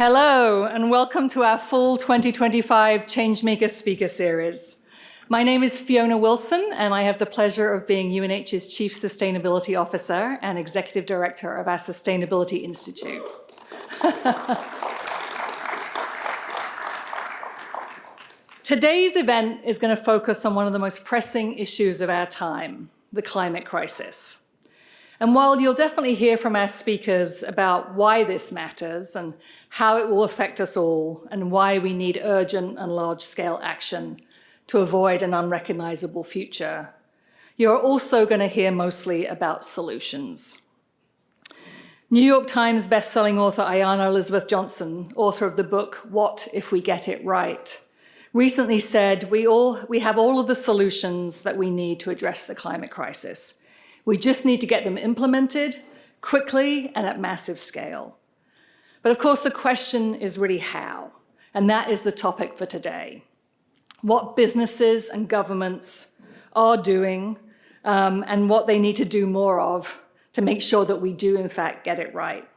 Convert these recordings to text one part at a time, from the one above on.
Hello, and welcome to our full 2025 Changemaker Speaker Series. My name is Fiona Wilson, and I have the pleasure of being UNH's Chief Sustainability Officer and Executive Director of our Sustainability Institute. Today's event is going to focus on one of the most pressing issues of our time, the climate crisis. And while you'll definitely hear from our speakers about why this matters and how it will affect us all and why we need urgent and large-scale action to avoid an unrecognizable future, you're also going to hear mostly about solutions. New York Times bestselling author Ayanna Elizabeth Johnson, author of the book, What If We Get It Right, recently said, we have all of the solutions that we need to address the climate crisis. We just need to get them implemented quickly and at massive scale. But of course, the question is really how, and that is the topic for today. What businesses and governments are doing and what they need to do more of to make sure that we do, in fact, get it right.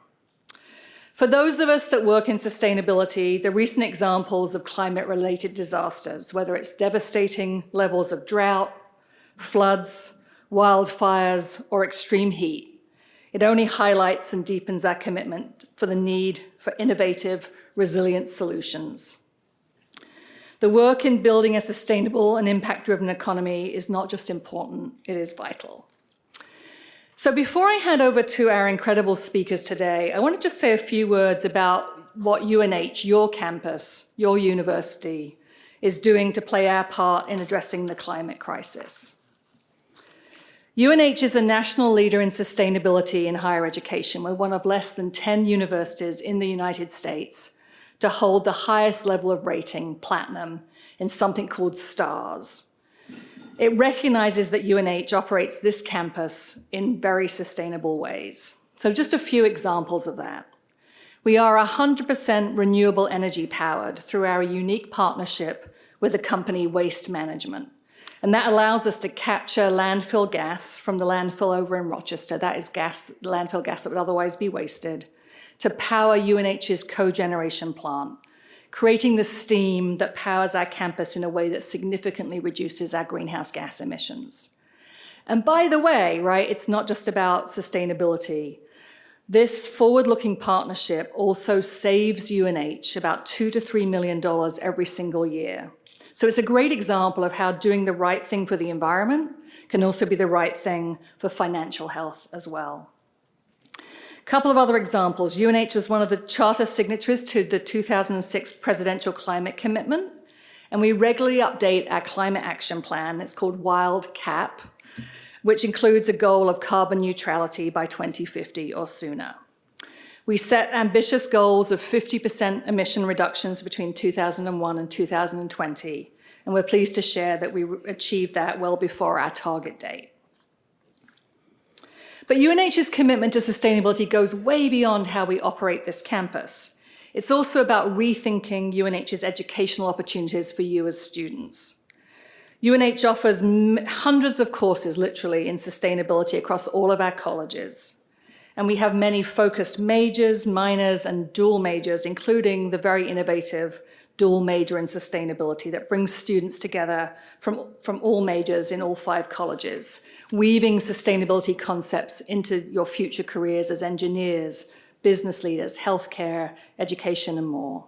For those of us that work in sustainability, the recent examples of climate-related disasters, whether it's devastating levels of drought, floods, wildfires, or extreme heat, it only highlights and deepens our commitment for the need for innovative, resilient solutions. The work in building a sustainable and impact-driven economy is not just important, it is vital. So before I hand over to our incredible speakers today, I want to just say a few words about what UNH, your campus, your university, is doing to play our part in addressing the climate crisis. UNH is a national leader in sustainability in higher education. We're one of less than 10 universities in the United States to hold the highest level of rating, platinum, in something called STARS. It recognizes that UNH operates this campus in very sustainable ways. So just a few examples of that. We are 100% renewable energy powered through our unique partnership with the company Waste Management. And that allows us to capture landfill gas from the landfill over in Rochester. That is landfill gas that would otherwise be wasted, to power UNH's cogeneration plant, creating the steam that powers our campus in a way that significantly reduces our greenhouse gas emissions. And by the way, right, it's not just about sustainability. This forward-looking partnership also saves UNH about $2 to $3 million every single year. So it's a great example of how doing the right thing for the environment can also be the right thing for financial health as well. A couple of other examples. UNH was one of the charter signatories to the 2006 Presidential Climate Commitment, and we regularly update our climate action plan. It's called Wild Cap, which includes a goal of carbon neutrality by 2050 or sooner. We set ambitious goals of 50% emission reductions between 2001 and 2020, and we're pleased to share that we achieved that well before our target date. But UNH's commitment to sustainability goes way beyond how we operate this campus. It's also about rethinking UNH's educational opportunities for you as students. UNH offers hundreds of courses, literally, in sustainability across all of our colleges. And we have many focused majors, minors, and dual majors, including the very innovative dual major in sustainability that brings students together from all majors in all 5 colleges, weaving sustainability concepts into your future careers as engineers, business leaders, healthcare, education, and more.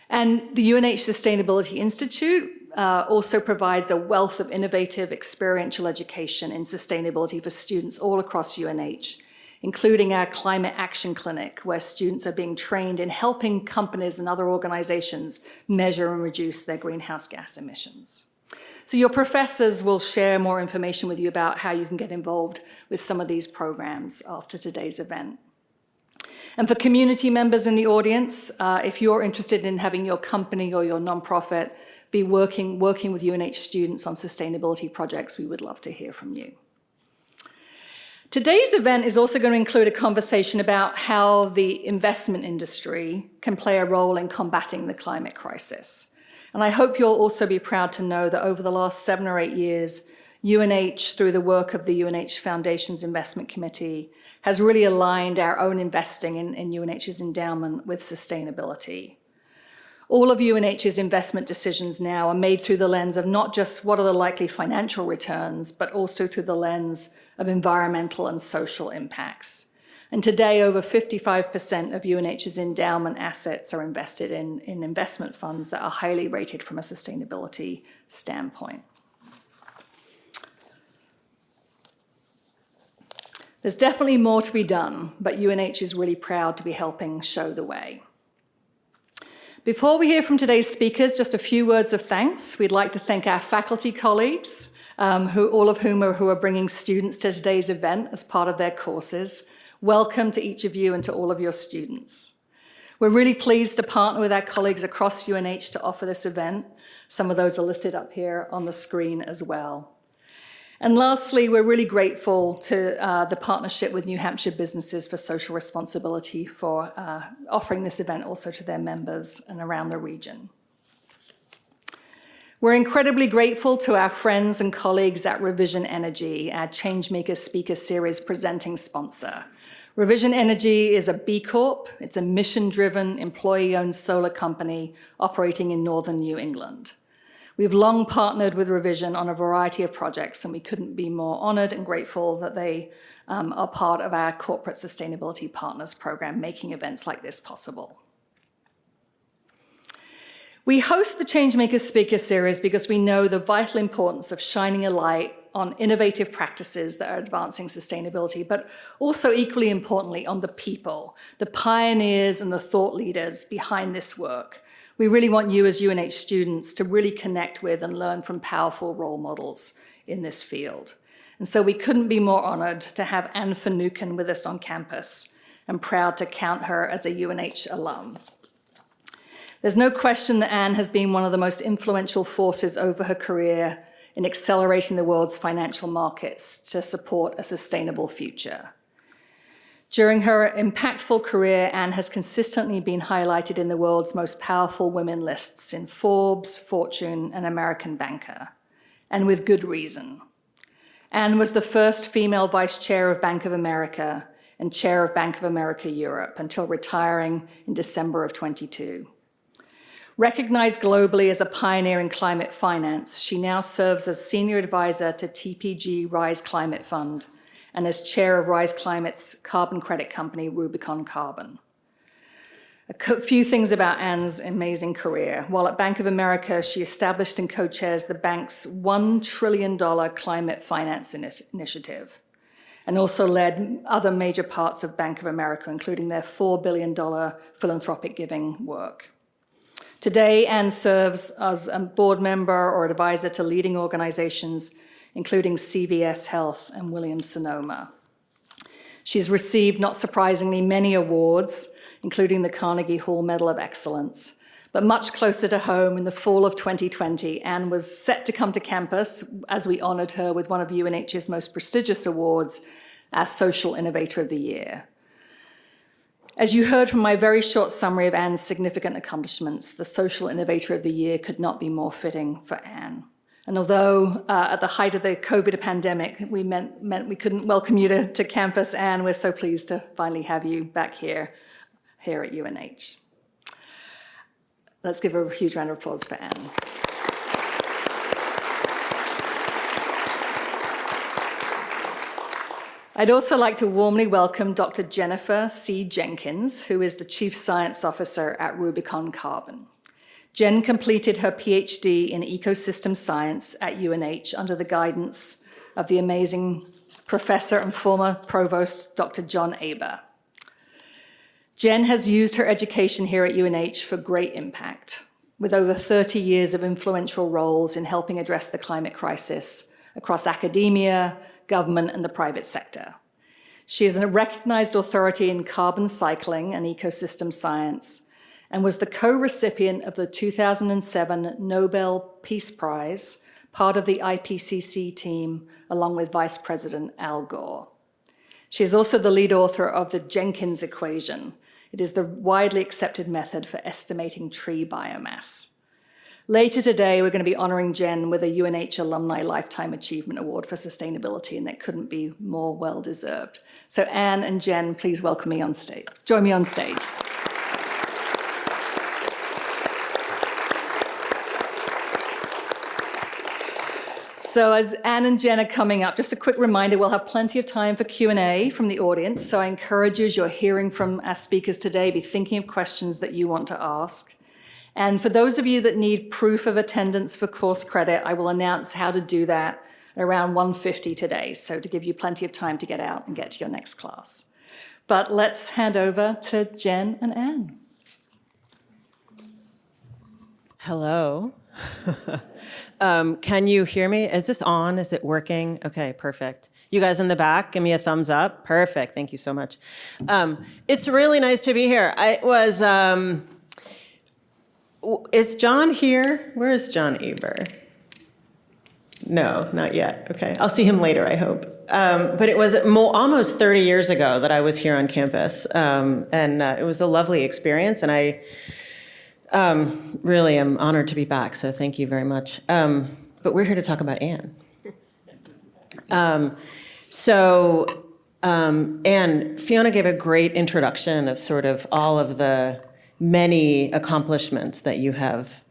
And the UNH Sustainability Institute also provides a wealth of innovative experiential education in sustainability for students all across UNH, including our Climate Action Clinic, where students are being trained in helping companies and other organizations measure and reduce their greenhouse gas emissions. So your professors will share more information with you about how you can get involved with some of these programs after today's event. And for community members in the audience, if you're interested in having your company or your nonprofit be working with UNH students on sustainability projects, we would love to hear from you. Today's event is also going to include a conversation about how the investment industry can play a role in combating the climate crisis. And I hope you'll also be proud to know that over the last 7 or 8 years, UNH, through the work of the UNH Foundation's Investment Committee, has really aligned our own investing in UNH's endowment with sustainability. All of UNH's investment decisions now are made through the lens of not just what are the likely financial returns, but also through the lens of environmental and social impacts. And today, over 55% of UNH's endowment assets are invested in investment funds that are highly rated from a sustainability standpoint. There's definitely more to be done, but UNH is really proud to be helping show the way. Before we hear from today's speakers, just a few words of thanks. We'd like to thank our faculty colleagues, all of whom are bringing students to today's event as part of their courses. Welcome to each of you and to all of your students. We're really pleased to partner with our colleagues across UNH to offer this event. Some of those are listed up here on the screen as well. And lastly, we're really grateful to the partnership with New Hampshire Businesses for Social Responsibility for offering this event also to their members and around the region. We're incredibly grateful to our friends and colleagues at Revision Energy, our Changemaker Speaker Series presenting sponsor. Revision Energy is a B Corp. It's a mission-driven, employee-owned solar company operating in northern New England. We've long partnered with Revision on a variety of projects, and we couldn't be more honored and grateful that they are part of our Corporate Sustainability Partners program, making events like this possible. We host the Changemaker Speaker Series because we know the vital importance of shining a light on innovative practices that are advancing sustainability, but also equally importantly on the people, the pioneers and the thought leaders behind this work. We really want you as UNH students to really connect with and learn from powerful role models in this field. And so we couldn't be more honored to have Anne Finucane with us on campus and proud to count her as a UNH alum. There's no question that Anne has been one of the most influential forces over her career in accelerating the world's financial markets to support a sustainable future. During her impactful career, Anne has consistently been highlighted in the world's most powerful women lists in Forbes, Fortune, and American Banker, and with good reason. Anne was the first female vice chair of Bank of America and chair of Bank of America Europe until retiring in December of 22. Recognized globally as a pioneer in climate finance, she now serves as senior advisor to TPG Rise Climate Fund and as chair of Rise Climate's carbon credit company, Rubicon Carbon. A few things about Anne's amazing career. While at Bank of America, she established and co-chairs the bank's $1 trillion climate finance initiative, and also led other major parts of Bank of America, including their $4 billion philanthropic giving work. Today, Anne serves as a board member or advisor to leading organizations including CVS Health and Williams-Sonoma. She's received, not surprisingly, many awards, including the Carnegie Hall Medal of Excellence. But much closer to home, in the fall of 2020, Anne was set to come to campus as we honored her with one of UNH's most prestigious awards as Social Innovator of the Year. As you heard from my very short summary of Anne's significant accomplishments, the Social Innovator of the Year could not be more fitting for Anne. And although at the height of the COVID pandemic, meant we couldn't welcome you to campus, Anne, we're so pleased to finally have you back here at UNH. Let's give a huge round of applause for Anne. I'd also like to warmly welcome Dr. Jennifer C. Jenkins, who is the Chief Science Officer at Rubicon Carbon. Jen completed her PhD in ecosystem science at UNH under the guidance of the amazing professor and former provost, Dr. John Aber. Jen has used her education here at UNH for great impact, with over 30 years of influential roles in helping address the climate crisis across academia, government, and the private sector. She is a recognized authority in carbon cycling and ecosystem science, and was the co-recipient of the 2007 Nobel Peace Prize, part of the IPCC team, along with Vice President Al Gore. She is also the lead author of the Jenkins equation. It is the widely accepted method for estimating tree biomass. Later today, we're going to be honoring Jen with a UNH Alumni Lifetime Achievement Award for Sustainability, and it couldn't be more well-deserved. So Anne and Jen, please welcome me on stage. Join me on stage. So as Anne and Jen are coming up, just a quick reminder, we'll have plenty of time for Q&A from the audience. So I encourage you, as you're hearing from our speakers today, be thinking of questions that you want to ask. And for those of you that need proof of attendance for course credit, I will announce how to do that around 1:50 today, so to give you plenty of time to get out and get to your next class. But let's hand over to Jen and Anne. Hello. Can you hear me? Is this on? Is it working? Okay, perfect. You guys in the back, give me a thumbs up. Perfect. Thank you so much. It's really nice to be here. Is John here? Where is John Aber? No, not yet. Okay, I'll see him later, I hope. But it was almost 30 years ago that I was here on campus, and it was a lovely experience, and I really am honored to be back, so thank you very much. But we're here to talk about Anne. Anne, Fiona gave a great introduction of sort of all of the many accomplishments that you have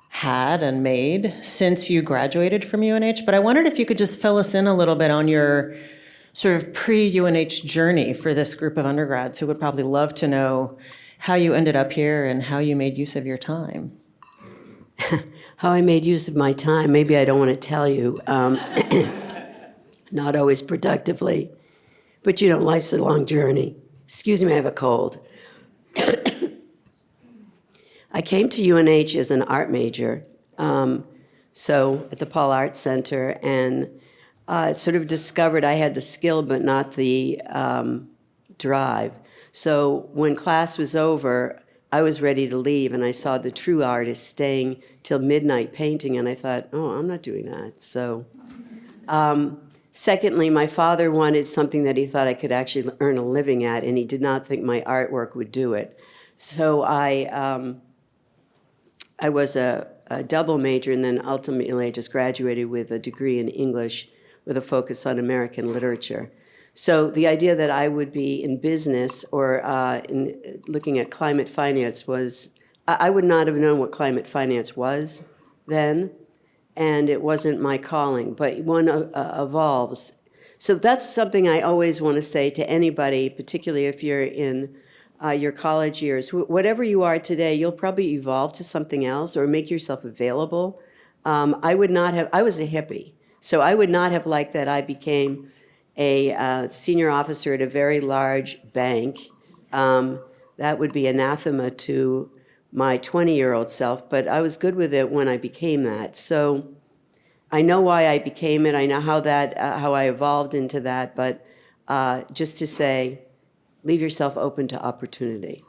had and made since you graduated from UNH, but I wondered if you could just fill us in a little bit on your sort of pre-UNH journey for this group of undergrads who would probably love to know how you ended up here and how you made use of your time. How I made use of my time, maybe I don't want to tell you, not always productively, but you know, life's a long journey. Excuse me, I have a cold. I came to UNH as an art major, so at the Paul Art Center, and sort of discovered I had the skill but not the drive. So when class was over, I was ready to leave, and I saw the true artists staying till midnight painting, and I thought, oh, I'm not doing that. So, secondly, my father wanted something that he thought I could actually earn a living at, and he did not think my artwork would do it. So I was a double major, and then ultimately I just graduated with a degree in English with a focus on American literature. So the idea that I would be in business or in looking at climate finance was, I would not have known what climate finance was then, and it wasn't my calling, but one evolves. So that's something I always want to say to anybody, particularly if you're in your college years. Whatever you are today, you'll probably evolve to something else or make yourself available. I was a hippie, so I would not have liked that I became a senior officer at a very large bank. That would be anathema to my 20-year-old self, but I was good with it when I became that. So I know why I became it. I know how I evolved into that, but just to say, leave yourself open to opportunity.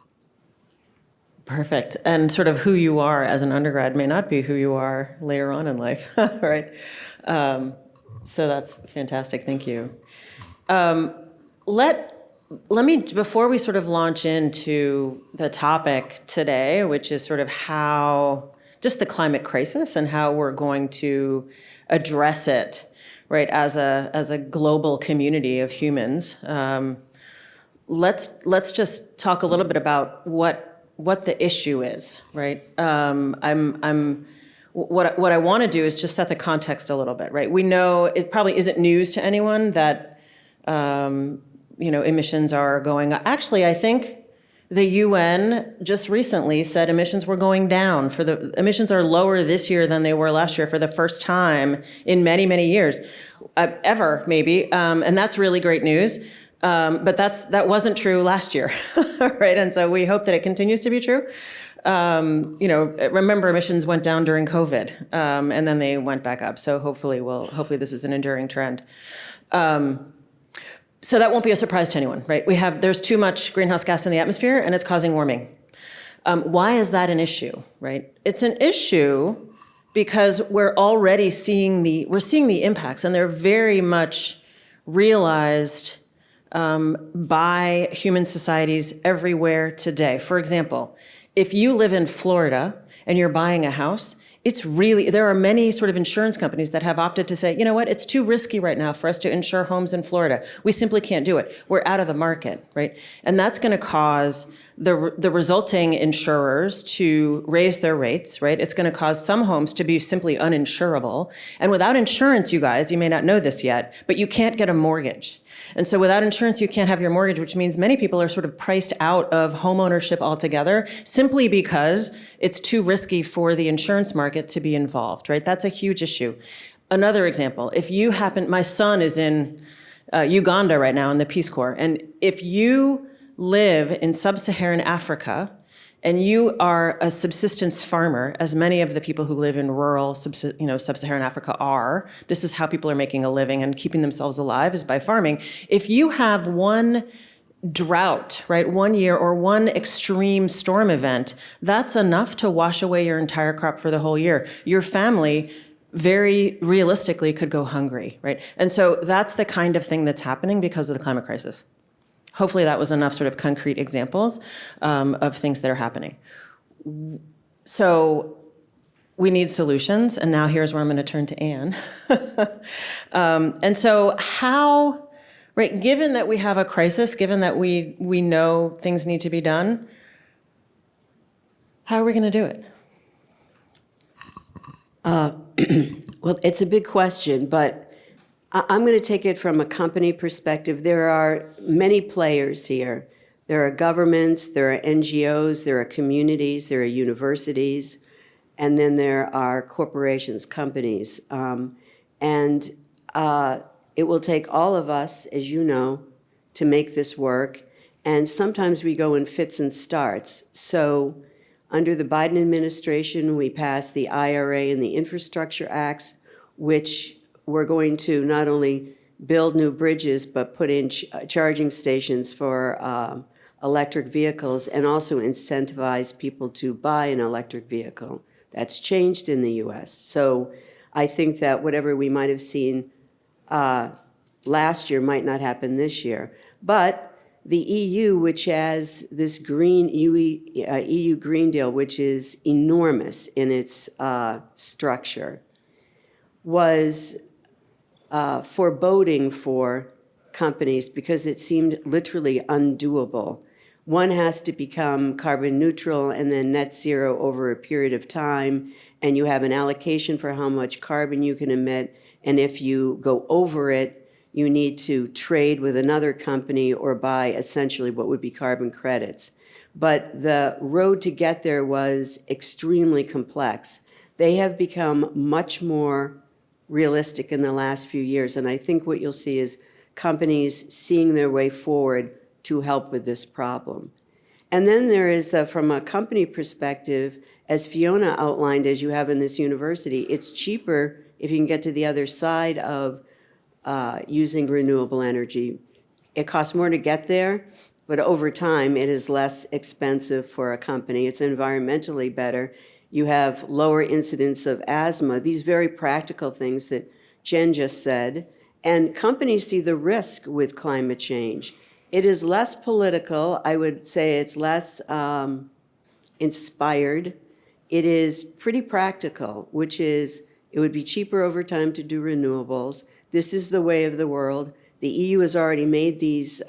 Perfect. And sort of who you are as an undergrad may not be who you are later on in life, right? So that's fantastic. Thank you. Let me, before we sort of launch into the topic today, which is sort of how, just the climate crisis and how we're going to address it, right, as a global community of humans. Let's just talk a little bit about what the issue is, right? What I want to do is just set the context a little bit, right? We know it probably isn't news to anyone that emissions are going up. Actually, I think the UN just recently said emissions were going down. Emissions are lower this year than they were last year for the first time in many, many years, ever maybe, and that's really great news. But that wasn't true last year, right? And so we hope that it continues to be true. Remember, emissions went down during COVID, and then they went back up. So hopefully this is an enduring trend. So that won't be a surprise to anyone, right? There's too much greenhouse gas in the atmosphere, and it's causing warming. Why is that an issue, right? It's an issue because we're already seeing the impacts, and they're very much realized by human societies everywhere today. For example, if you live in Florida and you're buying a house, there are many sort of insurance companies that have opted to say, you know what, it's too risky right now for us to insure homes in Florida. We simply can't do it. We're out of the market, right? And that's going to cause the resulting insurers to raise their rates, right? It's going to cause some homes to be simply uninsurable. And without insurance, you guys, you may not know this yet, but you can't get a mortgage. And so without insurance, you can't have your mortgage, which means many people are sort of priced out of home ownership altogether simply because it's too risky for the insurance market to be involved, right? That's a huge issue. Another example, my son is in Uganda right now in the Peace Corps, and if you live in sub-Saharan Africa and you are a subsistence farmer, as many of the people who live in rural, sub-Saharan Africa are, this is how people are making a living and keeping themselves alive is by farming. If you have one drought, right, 1 year or one extreme storm event, that's enough to wash away your entire crop for the whole year. Your family very realistically could go hungry, right? And so that's the kind of thing that's happening because of the climate crisis. Hopefully that was enough sort of concrete examples of things that are happening. So we need solutions, and now here's where I'm going to turn to Anne. And so how, right, given that we have a crisis, given that we know things need to be done, how are we going to do it? Well, it's a big question, but I'm going to take it from a company perspective. There are many players here. There are governments, there are NGOs, there are communities, there are universities, and then there are corporations, companies. And it will take all of us, as you know, to make this work. And sometimes we go in fits and starts. So under the Biden administration, we passed the IRA and the Infrastructure Acts, which we're going to not only build new bridges, but put in charging stations for electric vehicles and also incentivize people to buy an electric vehicle. That's changed in the US. So I think that whatever we might have seen last year might not happen this year. But the EU, which has this EU Green Deal, which is enormous in its structure, was foreboding for companies because it seemed literally undoable. One has to become carbon neutral and then net zero over a period of time, and you have an allocation for how much carbon you can emit, and if you go over it, you need to trade with another company or buy essentially what would be carbon credits. But the road to get there was extremely complex. They have become much more realistic in the last few years, and I think what you'll see is companies seeing their way forward to help with this problem. And then there is, from a company perspective, as Fiona outlined, as you have in this university, it's cheaper if you can get to the other side of using renewable energy. It costs more to get there, but over time it is less expensive for a company. It's environmentally better. You have lower incidence of asthma, these very practical things that Jen just said. And companies see the risk with climate change. It is less political. I would say it's less inspired. It is pretty practical, which is it would be cheaper over time to do renewables. This is the way of the world. The EU has already made these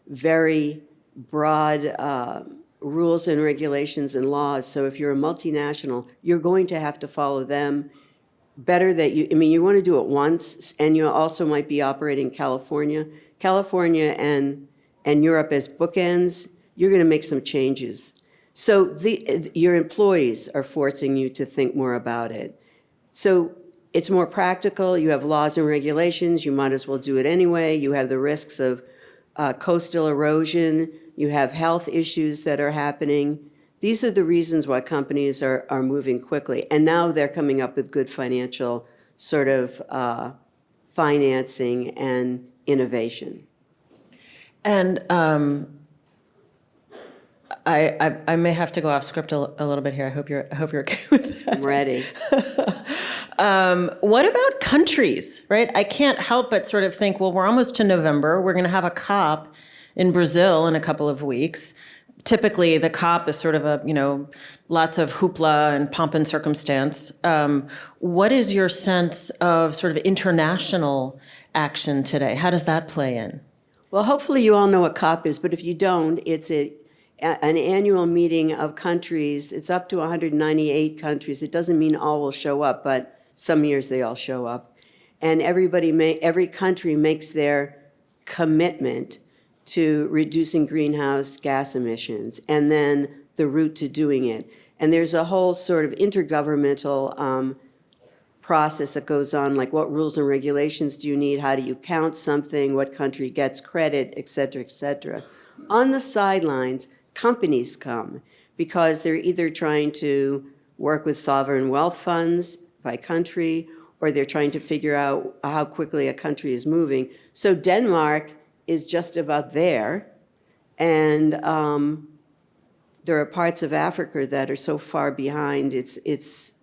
very broad rules and regulations and laws. So if you're a multinational, you're going to have to follow them. Better that you want to do it once, and you also might be operating California and Europe as bookends. You're going to make some changes. So your employees are forcing you to think more about it. So it's more practical. You have laws and regulations. You might as well do it anyway. You have the risks of coastal erosion. You have health issues that are happening. These are the reasons why companies are moving quickly. And now they're coming up with good financial sort of financing and innovation. And I may have to go off script a little bit here. I hope you're okay with that. I'm ready. What about countries, right? I can't help but sort of think, well, we're almost to November. We're going to have a COP in Brazil in a couple of weeks. typically the COP is sort of a, lots of hoopla and pomp and circumstance. What is your sense of sort of international action today? How does that play in? Well, hopefully you all know what COP is, but if you don't, it's an annual meeting of countries. It's up to 198 countries. It doesn't mean all will show up, but some years they all show up. And every country makes their commitment to reducing greenhouse gas emissions, and then the route to doing it. And there's a whole sort of intergovernmental process that goes on, like what rules and regulations do you need, how do you count something, what country gets credit, et cetera, et cetera. On the sidelines, companies come because they're either trying to work with sovereign wealth funds by country, or they're trying to figure out how quickly a country is moving. So Denmark is just about there, and there are parts of Africa that are so far behind, it's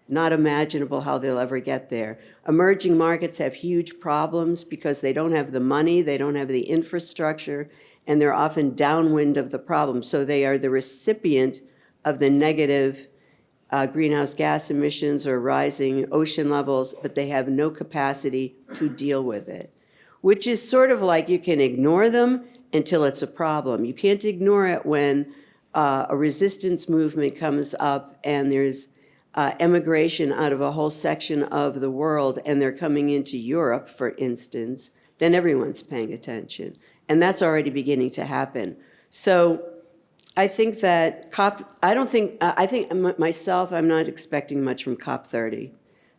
not imaginable how they'll ever get there. Emerging markets have huge problems because they don't have the money, they don't have the infrastructure, and they're often downwind of the problem. So they are the recipient of the negative greenhouse gas emissions or rising ocean levels, but they have no capacity to deal with it, which is sort of like you can ignore them until it's a problem. You can't ignore it when a resistance movement comes up and there's emigration out of a whole section of the world and they're coming into Europe, for instance, then everyone's paying attention. And that's already beginning to happen. So I think that I think myself, I'm not expecting much from COP30.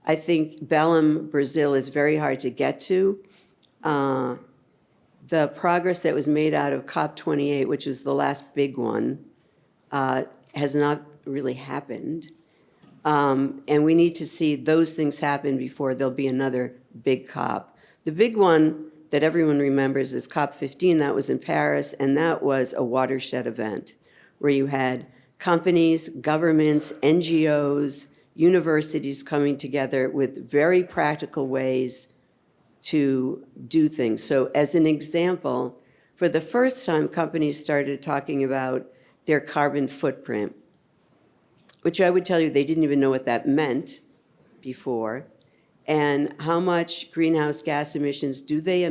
I think Belém, Brazil is very hard to get to. The progress that was made out of COP28, which was the last big one, has not really happened. And we need to see those things happen before there'll be another big COP. The big one that everyone remembers is COP15. That was in Paris, and that was a watershed event where you had companies, governments, NGOs, universities coming together with very practical ways to do things. So as an example, for the first time, companies started talking about their carbon footprint, which I would tell you they didn't even know what that meant before, and how much greenhouse gas emissions do they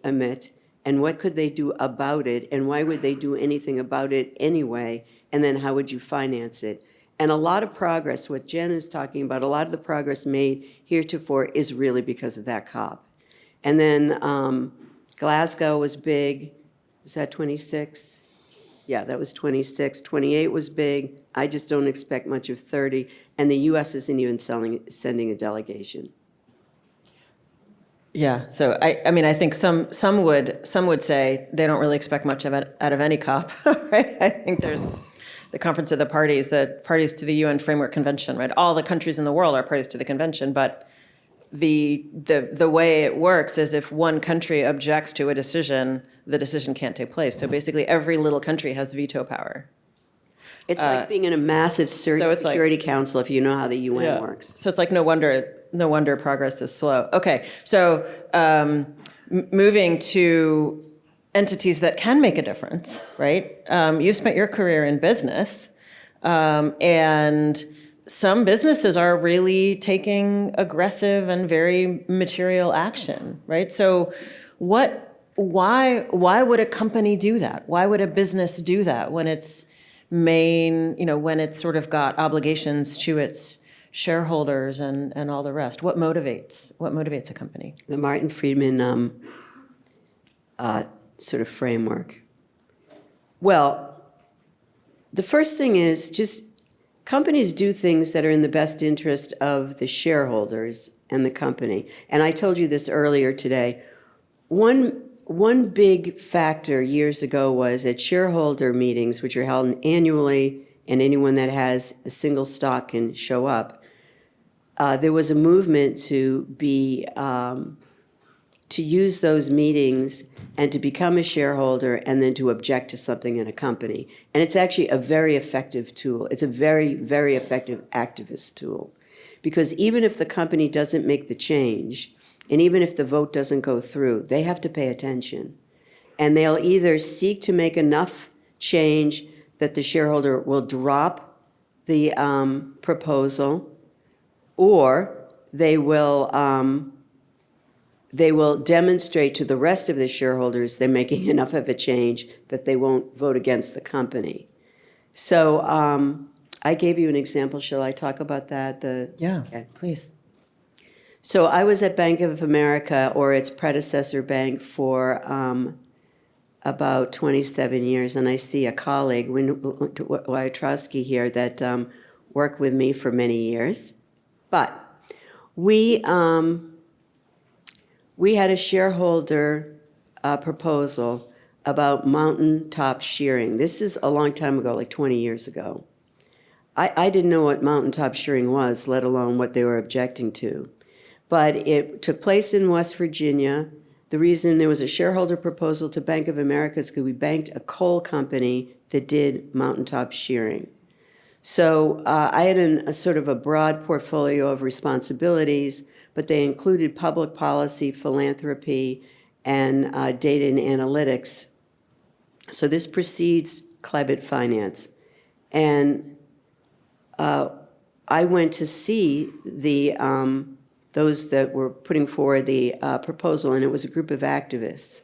emit, and what could they do about it, and why would they do anything about it anyway, and then how would you finance it? And a lot of progress, what Jen is talking about, a lot of the progress made heretofore is really because of that COP. And then Glasgow was big. Was that 26? Yeah, that was 26. 28 was big. I just don't expect much of 30. And the U.S. isn't even sending a delegation. Yeah, so I mean, I think some would say they don't really expect much of it out of any COP, right? I think there's the Conference of the Parties to the UN Framework Convention, right? All the countries in the world are parties to the convention, but the way it works is if one country objects to a decision, the decision can't take place. So basically, every little country has veto power. It's like being in a massive Security Council if you know how the UN works. So it's like no wonder progress is slow. Okay, so moving to entities that can make a difference, right? You've spent your career in business, and some businesses are really taking aggressive and very material action, right? So why would a company do that? Why would a business do that when it's when it's sort of got obligations to its shareholders and all the rest? What motivates a company? The Martin Friedman sort of framework. Well, the first thing is just companies do things that are in the best interest of the shareholders and the company. And I told you this earlier today. One big factor years ago was at shareholder meetings, which are held annually, and anyone that has a single stock can show up. There was a movement to use those meetings and to become a shareholder and then to object to something in a company. And it's actually a very effective tool. It's a very, very effective activist tool. Because even if the company doesn't make the change, and even if the vote doesn't go through, they have to pay attention. And they'll either seek to make enough change that the shareholder will drop the proposal, or they will demonstrate to the rest of the shareholders they're making enough of a change that they won't vote against the company. So I gave you an example. Shall I talk about that? Yeah, Okay. please. So I was at Bank of America, or its predecessor bank, for about 27 years, and I see a colleague, Wojciechowski here, that worked with me for many years. But we had a shareholder proposal about mountaintop shearing. This is a long time ago, like 20 years ago. I didn't know what mountaintop shearing was, let alone what they were objecting to. But it took place in West Virginia. The reason there was a shareholder proposal to Bank of America is because we banked a coal company that did mountaintop shearing. So I had a sort of a broad portfolio of responsibilities, but they included public policy, philanthropy, and data and analytics. So this precedes climate finance. And I went to see those that were putting forward the proposal, and it was a group of activists.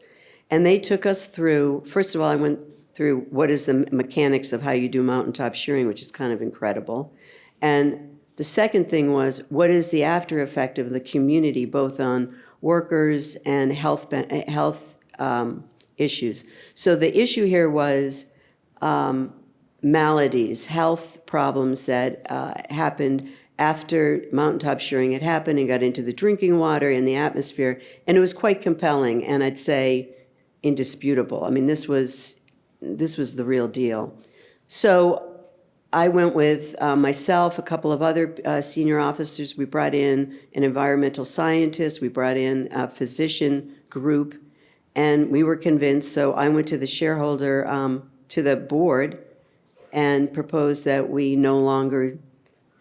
And they took us through, first of all, I went through what is the mechanics of how you do mountaintop shearing, which is kind of incredible. And the second thing was, what is the after effect of the community, both on workers and health issues. So the issue here was maladies, health problems that happened after mountaintop shearing had happened and got into the drinking water and the atmosphere, and it was quite compelling, and I'd say indisputable. I mean, this was the real deal. So I went with myself, a couple of other senior officers. We brought in an environmental scientist, we brought in a physician group, and we were convinced. So I went to the shareholder, to the board, and proposed that we no longer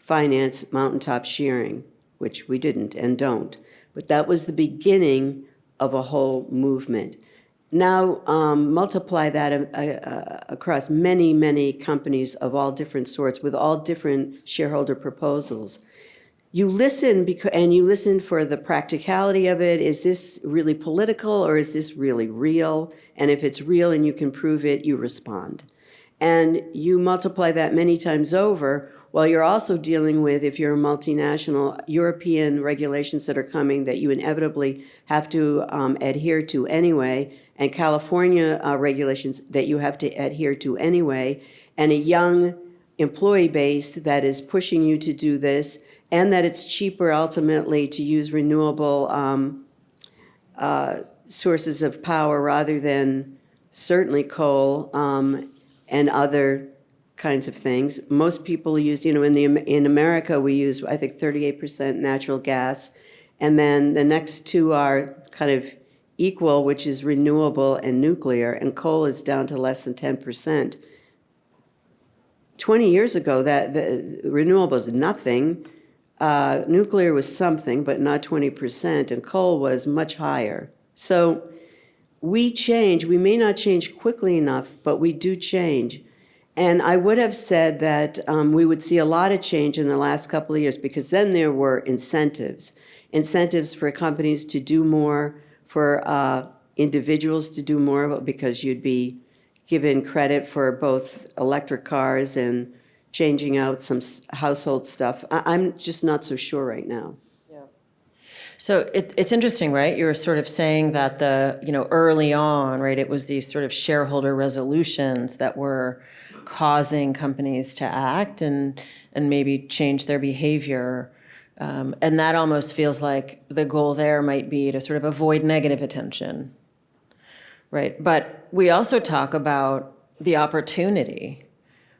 finance mountaintop shearing, which we didn't and don't. But that was the beginning of a whole movement. Now multiply that across many, many companies of all different sorts with all different shareholder proposals. You listen and you listen for the practicality of it. Is this really political or is this really real? And if it's real and you can prove it, you respond. And you multiply that many times over, while you're also dealing with, if you're a multinational, European regulations that are coming that you inevitably have to adhere to anyway, and California regulations that you have to adhere to anyway, and a young employee base that is pushing you to do this, and that it's cheaper ultimately to use renewable sources of power rather than certainly coal and other kinds of things. Most people use, in America we use, I think, 38% natural gas, and then the next two are kind of equal, which is renewable and nuclear, and coal is down to less than 10%. 20 years ago, the renewable was nothing. Nuclear was something, but not 20%, and coal was much higher. So we change. We may not change quickly enough, but we do change. And I would have said that we would see a lot of change in the last couple of years, because then there were incentives for companies to do more, for individuals to do more, because you'd be given credit for both electric cars and changing out some household stuff. I'm just not so sure right now. So it's interesting, right? You were sort of saying that early on, right, it was these sort of shareholder resolutions that were causing companies to act and maybe change their behavior. And that almost feels like the goal there might be to sort of avoid negative attention, right? But we also talk about the opportunity,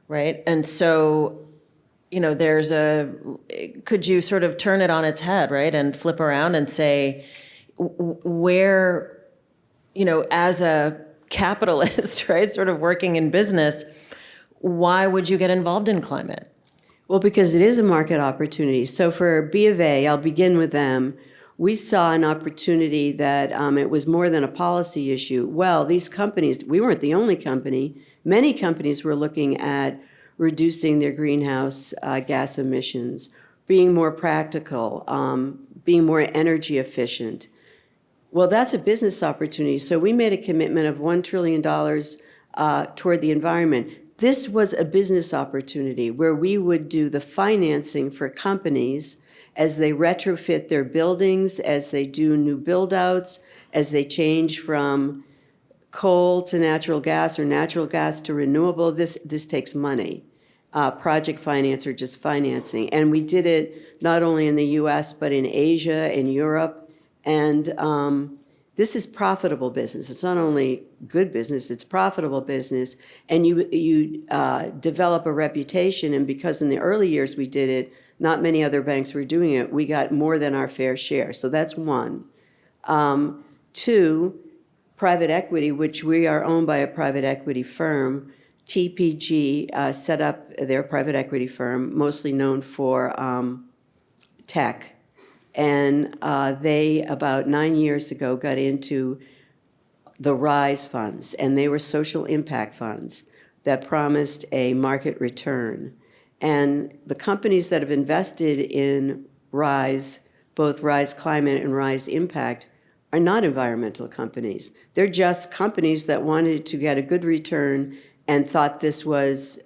right? And so could you sort of turn it on its head, right? And flip around and say, where, as a capitalist, right, sort of working in business, why would you get involved in climate? Well, because it is a market opportunity. So for B of A, I'll begin with them. We saw an opportunity that it was more than a policy issue. Well, these companies, we weren't the only company, Many companies were looking at reducing their greenhouse gas emissions, being more practical, being more energy efficient. Well, that's a business opportunity. So we made a commitment of $1 trillion toward the environment. This was a business opportunity where we would do the financing for companies as they retrofit their buildings, as they do new build-outs, as they change from coal to natural gas or natural gas to renewable. This takes money. Project finance or just financing. And we did it not only in the US, but in Asia, in Europe. And this is profitable business. It's not only good business, it's profitable business. And you develop a reputation. And because in the early years we did it, not many other banks were doing it, we got more than our fair share. So that's one. Two, private equity, which we are owned by a private equity firm. TPG set up their private equity firm, mostly known for tech. And they, about 9 years ago, got into the RISE funds, and they were social impact funds that promised a market return. And the companies that have invested in RISE, both RISE Climate and RISE Impact, are not environmental companies. They're just companies that wanted to get a good return and thought this was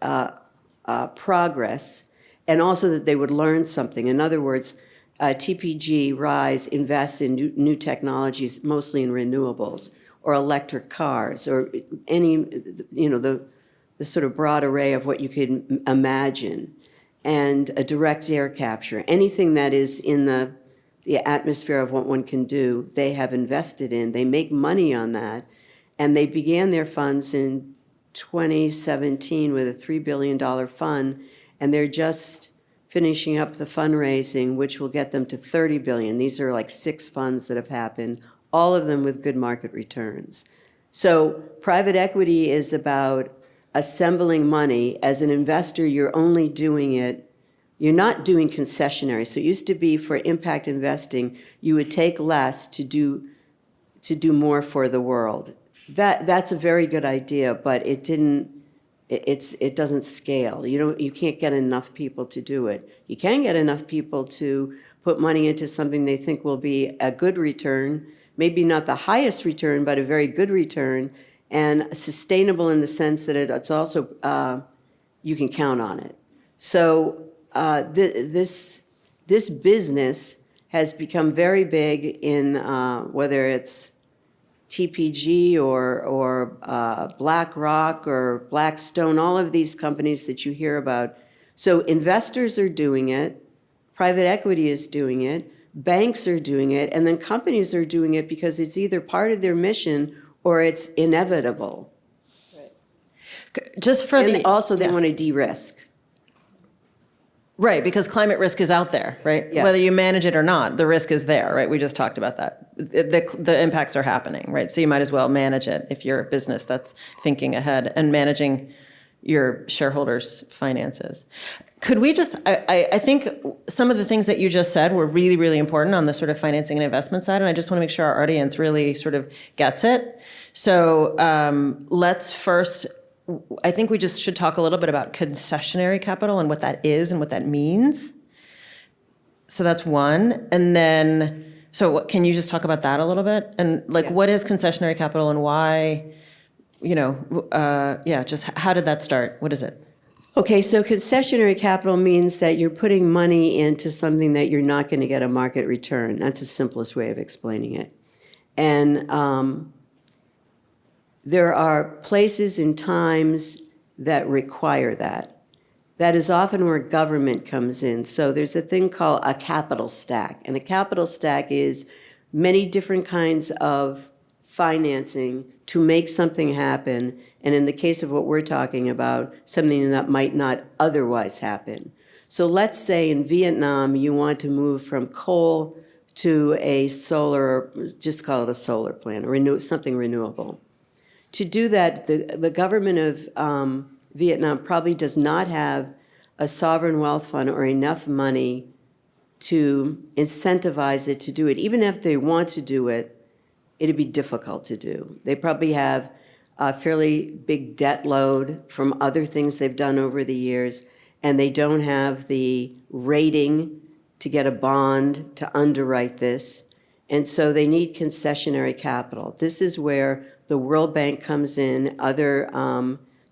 progress, and also that they would learn something. In other words, TPG RISE invests in new technologies, mostly in renewables, or electric cars, or any, the sort of broad array of what you could imagine, and a direct air capture. Anything that is in the atmosphere of what one can do, they have invested in. They make money on that, and they began their funds in 2017 with a $3 billion fund, and they're just finishing up the fundraising, which will get them to $30 billion. These are like 6 funds that have happened, all of them with good market returns. So private equity is about assembling money. As an investor, you're only doing it, you're not doing concessionary. So it used to be for impact investing, you would take less to do more for the world. That's a very good idea, but it doesn't scale. You can't get enough people to do it. You can get enough people to put money into something they think will be a good return, maybe not the highest return, but a very good return, and sustainable in the sense that it's also, you can count on it. So this business has become very big in whether it's TPG or BlackRock or Blackstone, all of these companies that you hear about. So investors are doing it, private equity is doing it, banks are doing it, and then companies are doing it because it's either part of their mission or it's inevitable. Right. Just for and also they want to de-risk. Right, because climate risk is out there, right? Yeah. Whether you manage it or not, the risk is there, right? We just talked about that. The impacts are happening, right? So you might as well manage it if you're a business that's thinking ahead and managing your shareholders' finances. Could we just, I think some of the things that you just said were really, really important on the sort of financing and investment side, and I just want to make sure our audience really sort of gets it. So let's first, I think we just should talk a little bit about concessionary capital and what that is and what that means. So that's one. And then, so can you just talk about that a little bit? And what is concessionary capital and why, just how did that start? What is it? Okay, so concessionary capital means that you're putting money into something that you're not going to get a market return. That's the simplest way of explaining it. And there are places and times that require that. That is often where government comes in. So there's a thing called a capital stack. And a capital stack is many different kinds of financing to make something happen. And in the case of what we're talking about, something that might not otherwise happen. So let's say in Vietnam, you want to move from coal to a solar, just call it a solar plant, or something renewable. To do that, the government of Vietnam probably does not have a sovereign wealth fund or enough money to incentivize it to do it. Even if they want to do it, it'd be difficult to do. They probably have a fairly big debt load from other things they've done over the years, and they don't have the rating to get a bond to underwrite this. And so they need concessionary capital. This is where the World Bank comes in, other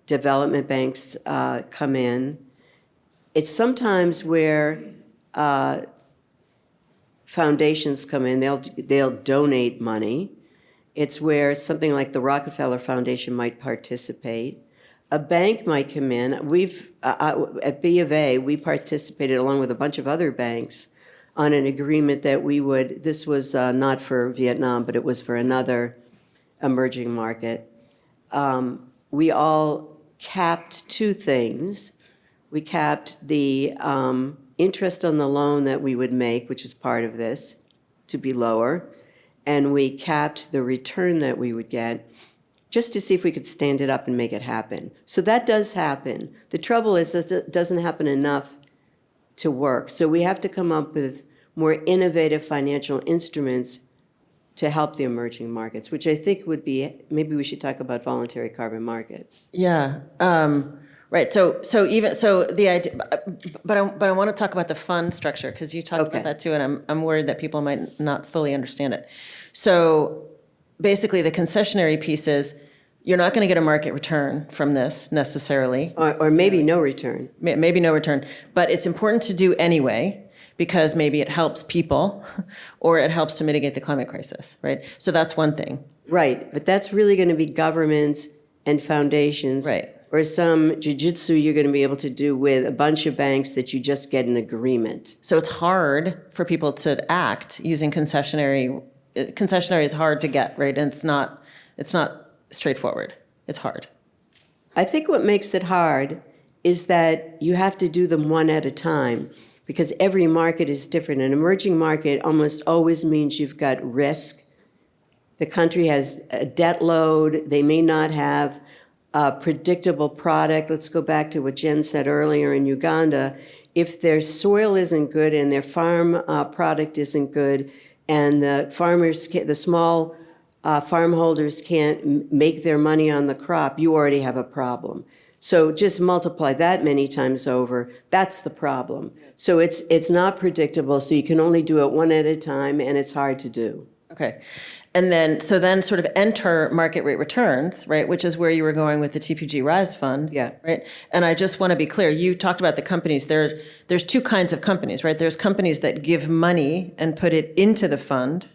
development banks come in. It's sometimes where foundations come in, they'll donate money. It's where something like the Rockefeller Foundation might participate. A bank might come in. We've, at B of A, we participated along with a bunch of other banks on an agreement that we would, this was not for Vietnam, but it was for another emerging market. We all capped two things. We capped the interest on the loan that we would make, which is part of this, to be lower, and we capped the return that we would get just to see if we could stand it up and make it happen. So that does happen. The trouble is it doesn't happen enough to work. So we have to come up with more innovative financial instruments to help the emerging markets, which I think would be, maybe we should talk about voluntary carbon markets. Yeah. Right. So the idea, but I want to talk about the fund structure because you talked about that too, and I'm worried that people might not fully understand it. So basically, the concessionary piece is you're not going to get a market return from this necessarily, Or maybe no return. Maybe no return, but it's important to do anyway because maybe it helps people, or it helps to mitigate the climate crisis. Right. So that's one thing. Right, but that's really going to be governments and foundations. Right. Or some jujitsu you're going to be able to do with a bunch of banks that you just get an agreement. So it's hard for people to act using concessionary. Concessionary is hard to get, right? And it's not straightforward. It's hard. I think what makes it hard is that you have to do them one at a time because every market is different. An emerging market almost always means you've got risk. The country has a debt load. They may not have a predictable product. Let's go back to what Jen said earlier in Uganda. If their soil isn't good and their farm product isn't good, and the farmers, the small farm holders can't make their money on the crop, you already have a problem. So just multiply that many times over. That's the problem. So it's not predictable. So you can only do it one at a time, and it's hard to do. Okay. And then sort of enter market rate returns, right, which is where you were going with the TPG Rise Fund. Yeah. Right. And I just want to be clear. You talked about the companies. There's two kinds of companies, right? There's companies that give money and put it into the fund.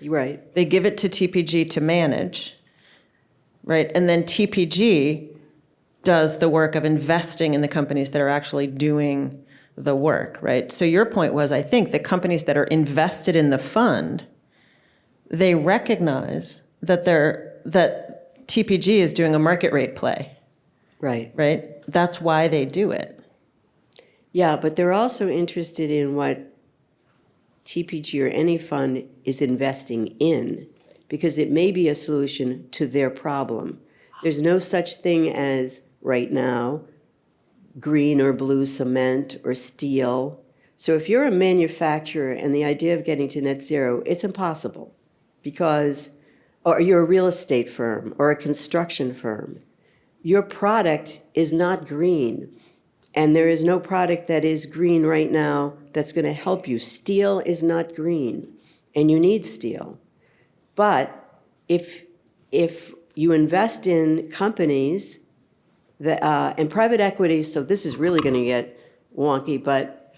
Right. They give it to TPG to manage, right? And then TPG does the work of investing in the companies that are actually doing the work, right? So your point was, I think, the companies that are invested in the fund, they recognize that TPG is doing a market rate play. Right. Right? That's why they do it. Yeah, but they're also interested in what TPG or any fund is investing in, because it may be a solution to their problem. There's no such thing as, right now, green or blue cement or steel. So if you're a manufacturer and the idea of getting to net zero, it's impossible. Because, or you're a real estate firm or a construction firm, your product is not green. And there is no product that is green right now that's going to help you. Steel is not green, and you need steel. But if you invest in companies that, and private equity, so this is really going to get wonky, but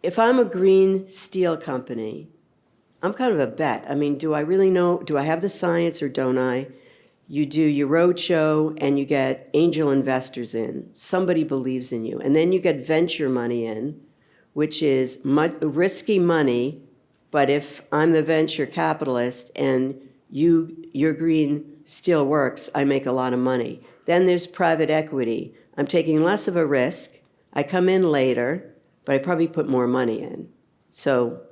if I'm a green steel company, I'm kind of a bet. I mean, do I really know, do I have the science or don't I? You do your roadshow and you get angel investors in. Somebody believes in you. And then you get venture money in, which is risky money, but if I'm the venture capitalist and your green still works, I make a lot of money. Then there's private equity. I'm taking less of a risk. I come in later, but I probably put more money in. So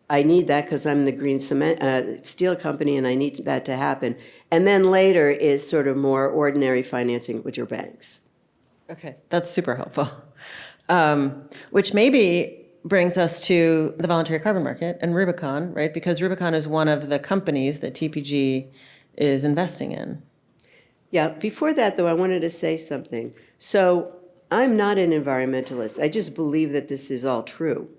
I need that because I'm the green cement steel company, and I need that to happen. And then later is sort of more ordinary financing, which are banks. Okay, that's super helpful. Which maybe brings us to the voluntary carbon market and Rubicon, right? Because Rubicon is one of the companies that TPG is investing in. Yeah, before that, though, I wanted to say something. So I'm not an environmentalist. I just believe that this is all true.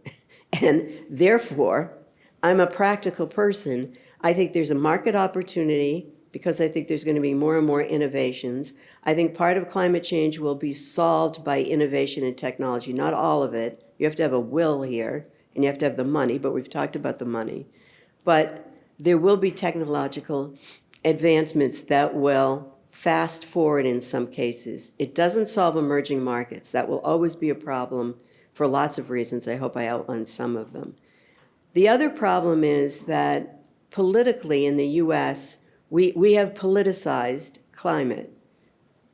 And therefore, I'm a practical person. I think there's a market opportunity because I think there's going to be more and more innovations. I think part of climate change will be solved by innovation and technology, not all of it. You have to have a will here, and you have to have the money, but we've talked about the money. But there will be technological advancements that will fast forward in some cases. It doesn't solve emerging markets. That will always be a problem for lots of reasons. I hope I outlined some of them. The other problem is that politically in the US, we have politicized climate.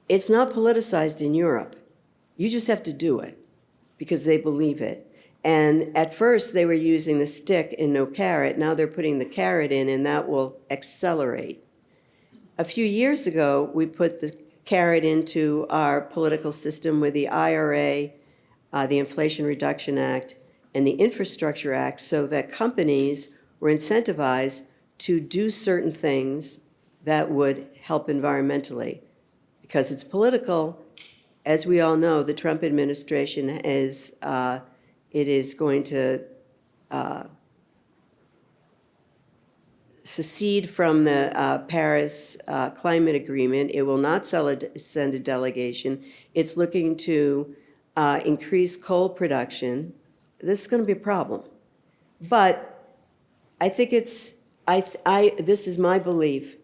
It's not politicized in Europe. You just have to do it because they believe it. And at first they were using the stick and no carrot. Now they're putting the carrot in, and that will accelerate. A few years ago, we put the carrot into our political system with the IRA, the Inflation Reduction Act, and the Infrastructure Act, so that companies were incentivized to do certain things that would help environmentally. Because it's political, as we all know, the Trump administration is going to secede from the Paris Climate Agreement. It will not send a delegation. It's looking to increase coal production. This is going to be a problem. But I think this is my belief.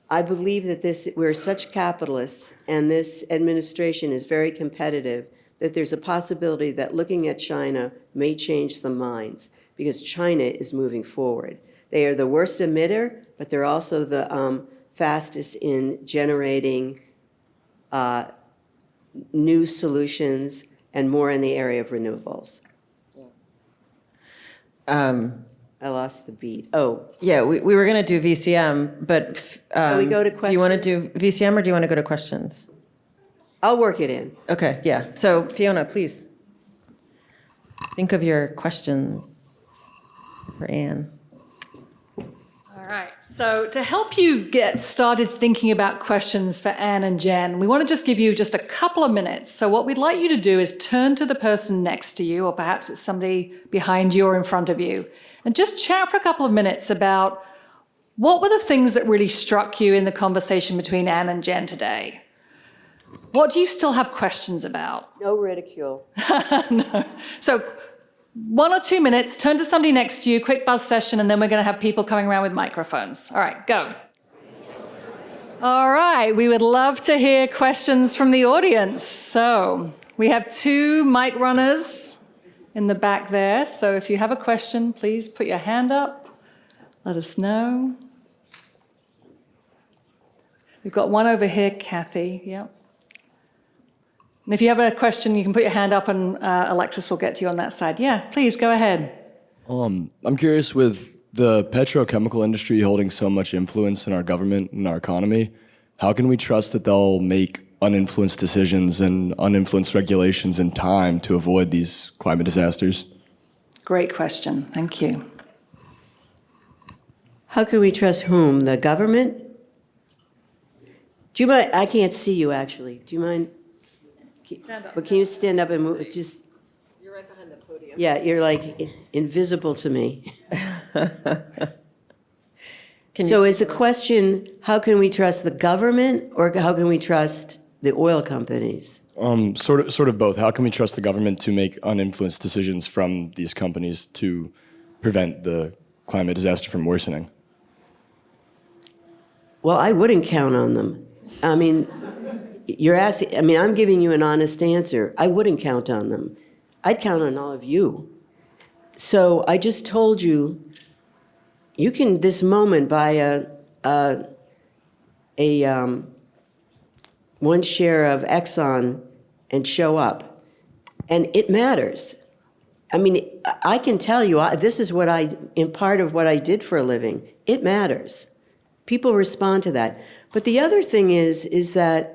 I believe that we're such capitalists, and this administration is very competitive, that there's a possibility that looking at China may change some minds, because China is moving forward. They are the worst emitter, but they're also the fastest in generating new solutions and more in the area of renewables. I lost the beat. Oh. Yeah, we were going to do VCM, but Shall we go to do you want to questions? do VCM or do you want to go to questions? I'll work it in. Okay, yeah. So Fiona, please think of your questions for Anne. All right, so to help you get started thinking about questions for Anne and Jen, we want to just give you just a couple of minutes. So what we'd like you to do is turn to the person next to you, or perhaps it's somebody behind you or in front of you, and just chat for a couple of minutes about what were the things that really struck you in the conversation between Anne and Jen today? What do you still have questions about? No ridicule. No. So 1 or 2 minutes, turn to somebody next to you, quick buzz session, and then we're going to have people coming around with microphones. All right, go. All right, we would love to hear questions from the audience. So we have 2 mic runners in the back there. So if you have a question, please put your hand up. Let us know. We've got one over here, Kathy. Yep. And if you have a question, you can put your hand up and Alexis will get to you on that side. Yeah, please go ahead. I'm curious, with the petrochemical industry holding so much influence in our government and our economy, how can we trust that they'll make uninfluenced decisions and uninfluenced regulations in time to avoid these climate disasters? Great question. Thank you. How can we trust whom? The government? Do you mind? I can't see you, actually. Do you mind? Stand up. But can you stand up and move? It's just. You're right behind the podium. Yeah, you're like invisible to me. So is the question, how can we trust the government, or how can we trust the oil companies? Sort of both. How can we trust the government to make uninfluenced decisions from these companies to prevent the climate disaster from worsening? Well, I wouldn't count on them. I mean, you're asking, I mean, I'm giving you an honest answer. I wouldn't count on them. I'd count on all of you. So I just told you, you can this moment buy one share of Exxon and show up. And it matters. I mean, I can tell you, this is what in part of what I did for a living. It matters. People respond to that. But the other thing is that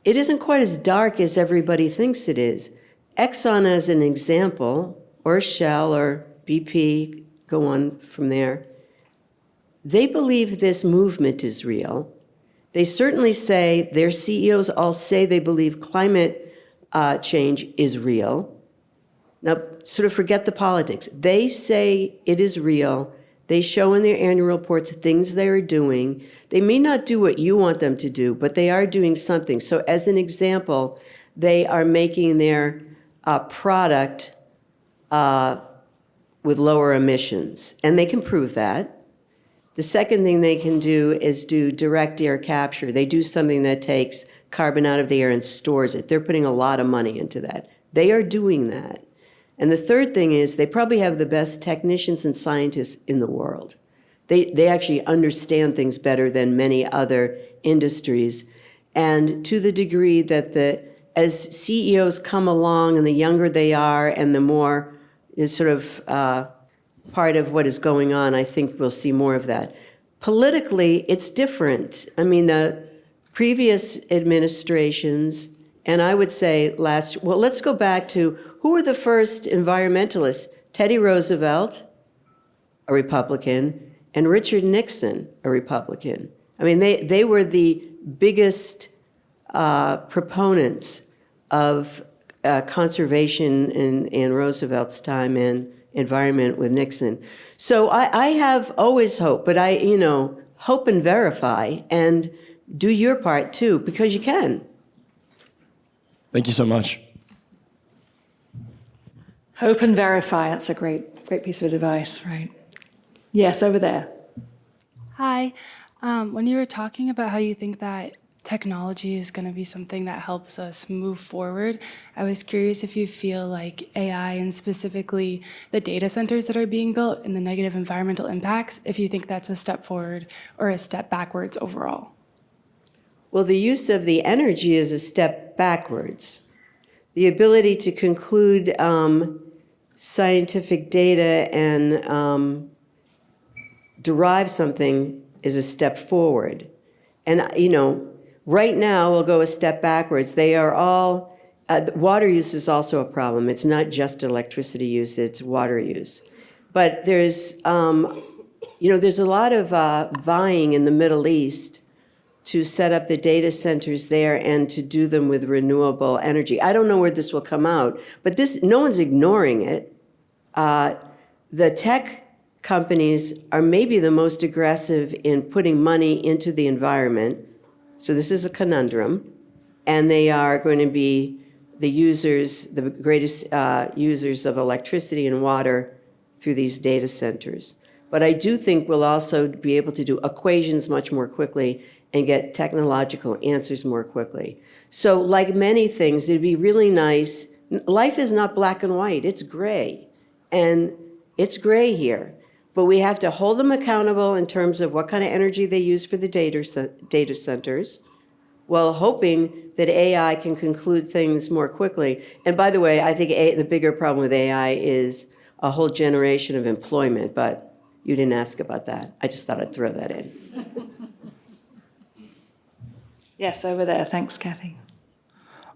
it isn't quite as dark as everybody thinks it is. Exxon, as an example, or Shell or BP, go on from there, they believe this movement is real. They certainly say, their CEOs all say they believe climate change is real. Now, sort of forget the politics. They say it is real. They show in their annual reports things they are doing. They may not do what you want them to do, but they are doing something. So as an example, they are making their product with lower emissions, and they can prove that. The second thing they can do is do direct air capture. They do something that takes carbon out of the air and stores it. They're putting a lot of money into that. They are doing that. And the third thing is they probably have the best technicians and scientists in the world. They actually understand things better than many other industries. And to the degree that as CEOs come along and the younger they are and the more is sort of part of what is going on, I think we'll see more of that. Politically, it's different. I mean, the previous administrations, and I would say let's go back to who were the first environmentalists? Teddy Roosevelt, a Republican, and Richard Nixon, a Republican. I mean, they were the biggest proponents of conservation in Roosevelt's time and environment with Nixon. So I have always hope, but hope and verify and do your part too, because you can. Thank you so much. Hope and verify. That's a great piece of advice, right? Yes, over there. Hi. When you were talking about how you think that technology is going to be something that helps us move forward, I was curious if you feel like AI and specifically the data centers that are being built and the negative environmental impacts, if you think that's a step forward or a step backwards overall. Well, the use of the energy is a step backwards. The ability to conclude scientific data and derive something is a step forward. And, right now we'll go a step backwards. They are all, water use is also a problem. It's not just electricity use, it's water use. But there's a lot of vying in the Middle East to set up the data centers there and to do them with renewable energy. I don't know where this will come out, but no one's ignoring it. The tech companies are maybe the most aggressive in putting money into the environment. So this is a conundrum. And they are going to be the greatest users of electricity and water through these data centers. But I do think we'll also be able to do equations much more quickly and get technological answers more quickly. So like many things, it'd be really nice. Life is not black and white, it's gray. And it's gray here. But we have to hold them accountable in terms of what kind of energy they use for the data centers, while hoping that AI can conclude things more quickly. And by the way, I think the bigger problem with AI is a whole generation of employment, but you didn't ask about that. I just thought I'd throw that in. Yes, over there. Thanks, Kathy.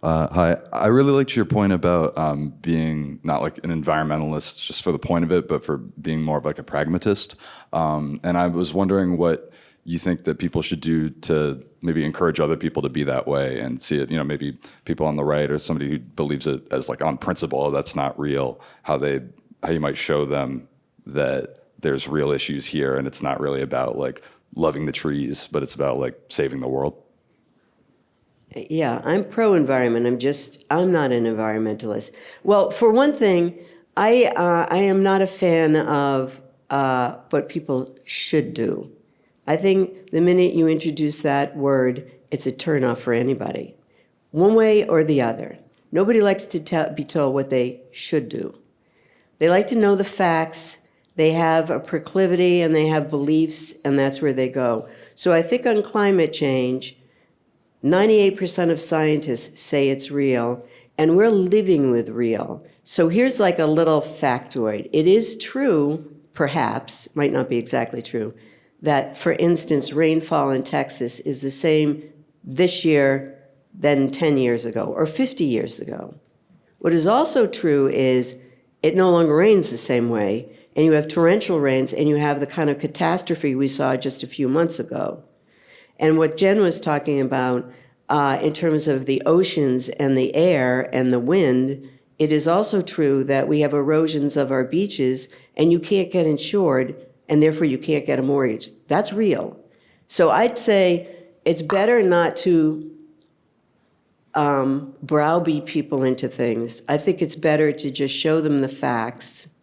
Hi. I really liked your point about being not like an environmentalist just for the point of it, but for being more of like a pragmatist. And I was wondering what you think that people should do to maybe encourage other people to be that way and see it, maybe people on the right or somebody who believes it as like on principle, that's not real, how you might show them that there's real issues here and it's not really about like loving the trees, but it's about like saving the world. Yeah, I'm pro-environment. I'm not an environmentalist. Well, for one thing, I am not a fan of what people should do. I think the minute you introduce that word, it's a turnoff for anybody, one way or the other. Nobody likes to be told what they should do. They like to know the facts. They have a proclivity and they have beliefs, and that's where they go. So I think on climate change, 98% of scientists say it's real, and we're living with real. So here's like a little factoid. It is true, perhaps, might not be exactly true, that, for instance, rainfall in Texas is the same this year than 10 years ago or 50 years ago. What is also true is it no longer rains the same way, and you have torrential rains, and you have the kind of catastrophe we saw just a few months ago. And what Jen was talking about in terms of the oceans and the air and the wind, it is also true that we have erosions of our beaches and you can't get insured and therefore you can't get a mortgage. That's real. So I'd say it's better not to browbeat people into things. I think it's better to just show them the facts.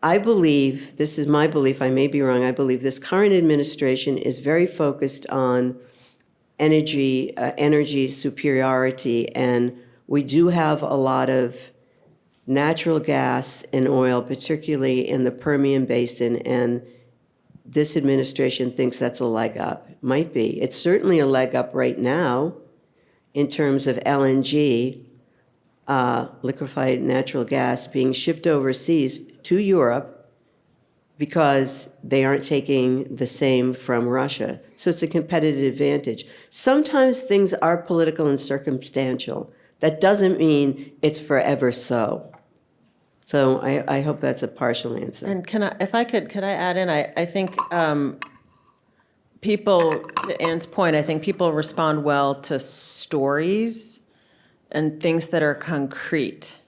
I believe, this is my belief, I may be wrong, I believe this current administration is very focused on energy superiority, and we do have a lot of natural gas and oil, particularly in the Permian Basin, and this administration thinks that's a leg up. Might be. It's certainly a leg up right now in terms of LNG, liquefied natural gas, being shipped overseas to Europe because they aren't taking the same from Russia. So it's a competitive advantage. Sometimes things are political and circumstantial. That doesn't mean it's forever so. So I hope that's a partial answer. And could I add in? I think people, to Anne's point, I think people respond well to stories and things that are concrete,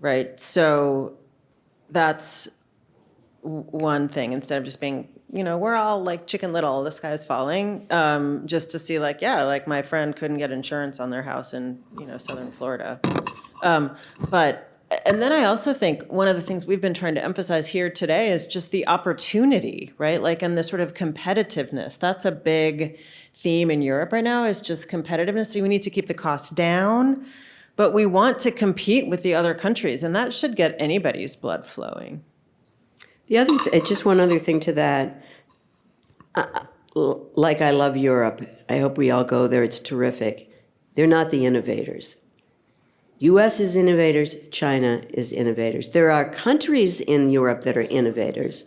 right? So that's one thing, instead of just being, we're all like Chicken Little, the sky is falling, just to see like my friend couldn't get insurance on their house in, southern Florida. And then I also think one of the things we've been trying to emphasize here today is just the opportunity, right? Like, and the sort of competitiveness. That's a big theme in Europe right now, is just competitiveness. So we need to keep the costs down, but we want to compete with the other countries, and that should get anybody's blood flowing. The other, just one other thing to that, like I love Europe, I hope we all go there, it's terrific. They're not the innovators. US is innovators, China is innovators. There are countries in Europe that are innovators,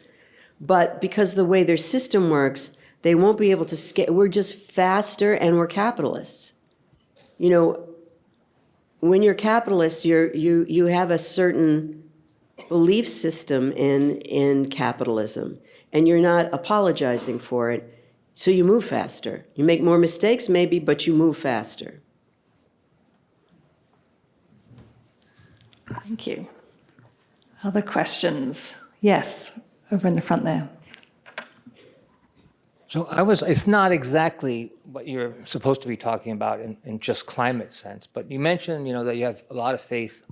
but because of the way their system works, they won't be able to scale. We're just faster and we're capitalists. When you're capitalists, you have a certain belief system in capitalism, and you're not apologizing for it, so you move faster. You make more mistakes, maybe, but you move faster. Thank you. Other questions? Yes, over in the front there. So it's not exactly what you're supposed to be talking about in just climate sense, but you mentioned, that you have a lot of faith,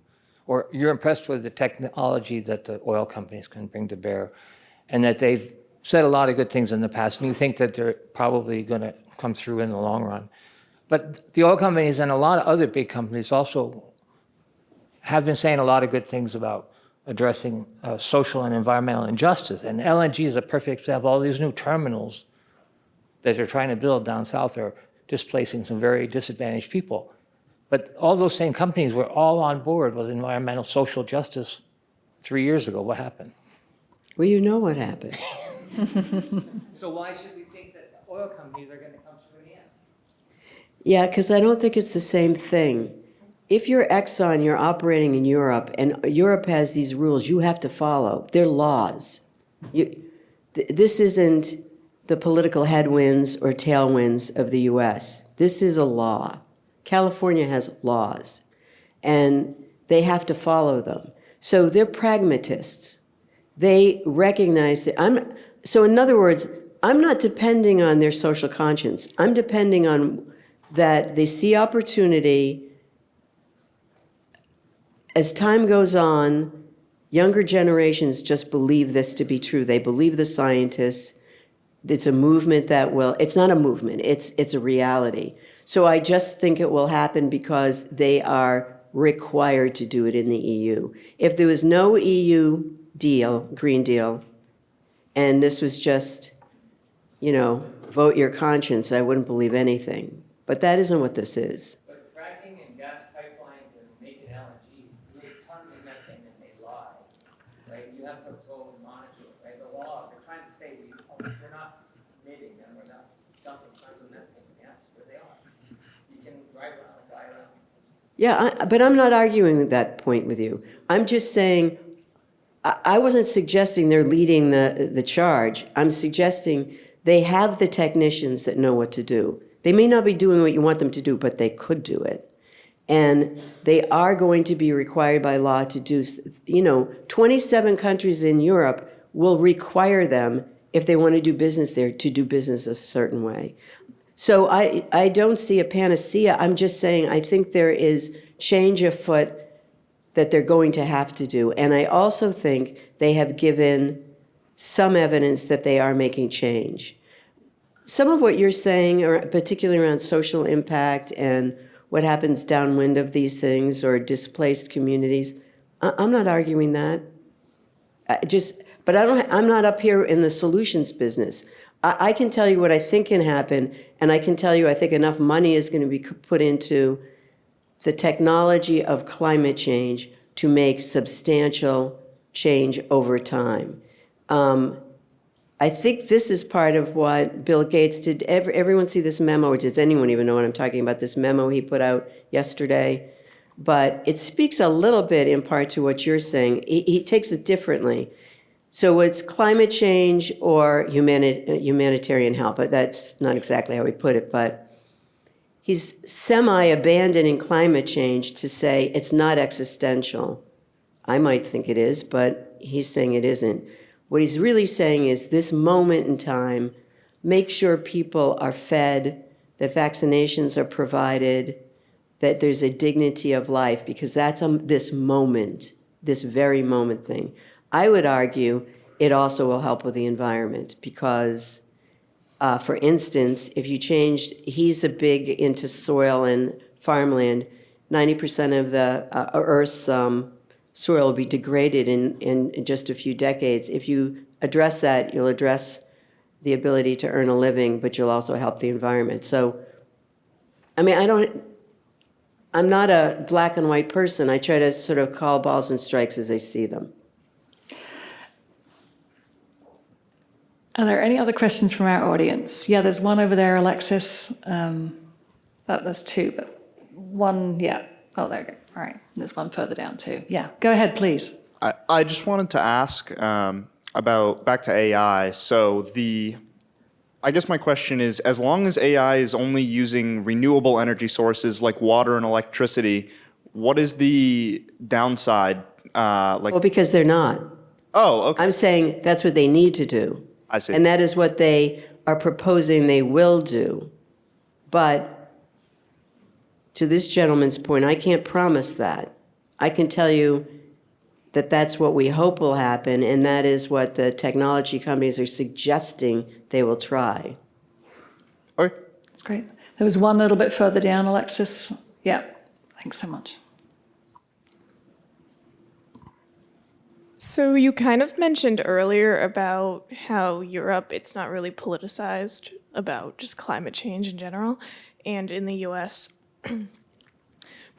or you're impressed with the technology that the oil companies can bring to bear, and that they've said a lot of good things in the past, and you think that they're probably going to come through in the long run. But the oil companies and a lot of other big companies also have been saying a lot of good things about addressing social and environmental injustice. And LNG is a perfect example. All these new terminals that they're trying to build down south are displacing some very disadvantaged people. But all those same companies were all on board with environmental social justice 3 years ago. What happened? Well, you know what happened. So why should we think that oil companies are going to come through in the end? Yeah, because I don't think it's the same thing. If you're Exxon, you're operating in Europe, and Europe has these rules you have to follow. They're laws. This isn't the political headwinds or tailwinds of the US. This is a law. California has laws, and they have to follow them. So they're pragmatists. They recognize that so in other words, I'm not depending on their social conscience. I'm depending on that they see opportunity. As time goes on, younger generations just believe this to be true. They believe the scientists. It's a movement that will, it's not a movement, it's a reality. So I just think it will happen because they are required to do it in the EU. If there was no EU deal, Green Deal, and this was just, vote your conscience, I wouldn't believe anything. But that isn't what this is. But fracking and gas pipelines and making LNG create tons of methane and they lie, right? You have to go and monitor it, right? The law, they're trying to say we're not emitting and we're not dumping tons of methane in the atmosphere. They are. You can drive around a guy around. Yeah, but I'm not arguing that point with you. I'm just saying, I wasn't suggesting they're leading the charge. I'm suggesting They have the technicians that know what to do. They may not be doing what you want them to do, but they could do it. And they are going to be required by law to do, 27 countries in Europe will require them, if they want to do business there, to do business a certain way. So I don't see a panacea. I'm just saying I think there is change afoot that they're going to have to do. And I also think they have given some evidence that they are making change. Some of what you're saying, particularly around social impact and what happens downwind of these things or displaced communities, I'm not arguing that. But I'm not up here in the solutions business. I can tell you what I think can happen, and I can tell you I think enough money is going to be put into the technology of climate change to make substantial change over time. I think this is part of what Bill Gates did. Everyone see this memo, or does anyone even know what I'm talking about, this memo he put out yesterday? But it speaks a little bit in part to what you're saying. He takes it differently. So it's climate change or humanitarian help, but that's not exactly how he put it. But he's semi-abandoning climate change to say it's not existential. I might think it is, but he's saying it isn't. What he's really saying is this moment in time, make sure people are fed, that vaccinations are provided, that there's a dignity of life, because that's this moment, this very moment thing. I would argue it also will help with the environment because, for instance, if you change, he's a big into soil and farmland, 90% of the Earth's soil will be degraded in just a few decades. If you address that, you'll address the ability to earn a living, but you'll also help the environment. So, I mean, I'm not a black and white person. I try to sort of call balls and strikes as I see them. Are there any other questions from our audience? Yeah, there's one over there, Alexis. There's two, but one, yeah. Oh, there you go. All right, there's one further down too. Yeah, go ahead, please. I just wanted to ask about, back to AI. So I guess my question is, as long as AI is only using renewable energy sources like water and electricity, what is the downside? Well, because they're not. Oh, okay. I'm saying that's what they need to do. I see. And that is what they are proposing they will do. But to this gentleman's point, I can't promise that. I can tell you that that's what we hope will happen, and that is what the technology companies are suggesting they will try. Okay. That's great. There was one a little bit further down, Alexis. Yeah, thanks so much. So you kind of mentioned earlier about how Europe, it's not really politicized about just climate change in general. And in the US,